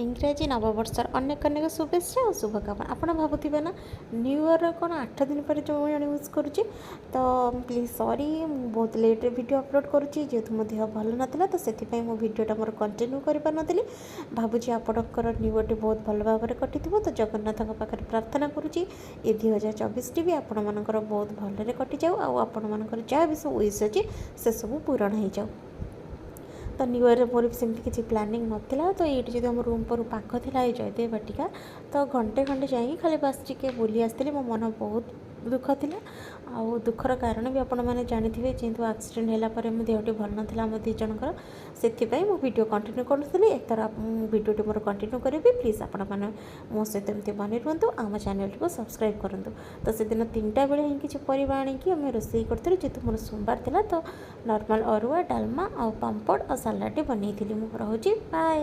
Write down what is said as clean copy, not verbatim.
इंग्राजी नववर्षर अनेक अनेक शुभेच्छा और शुभकामना। आपड़ भावुवे ना न्यू इयर कौन 8 दिन पर जो यूज करुच्ची तो प्लीज सॉरी बहुत लेट वीडियो अपलोड करुच्ची जेहेतु मो देह भल नाला तो से मो भिडटा मोर कंटिन्यू करें भावुची आपणकर न्यू इयर बहुत भल भाव में कटि तो जगन्नाथ पाखे प्रार्थना करुच्ची ये 2024 भी आपण मानकर बहुत भलरे कटि जाऊ आपण मानकर जहाँ भी सब विश अच्छी से सब पूरण हो जाऊ। तो न्यू इयर मोर सेमती किसी प्लानिंग नाला तो ये जो आम रूम पर पाख था ये जयदेव बाटिका तो घंटे खंडे जा खाली बस टे बुली आसती मो मन बहुत दुख थिला आउ दुखर कारण भी आपण मैंने जानते जेहेतु एक्सीडेंट है मो देहटी भल नाला आम दी जनकर से वीडियो कंटिन्यू करूँ एक तरह वीडियो मोर कंटिन्यू करी प्लीज आपण मैंने मो सहित एमती बनी रुहतु आम चैनल को सब्सक्राइब करूँ। तो से दिन 3टा बेले ही किसी परिवा आणिकी आम रोषे करूँ जेहेतु मोर सोमवार था तो नॉर्मल अरुआ डालमा आ पांपड़ और सालाड बनई थी। मुझे रोचे बाय।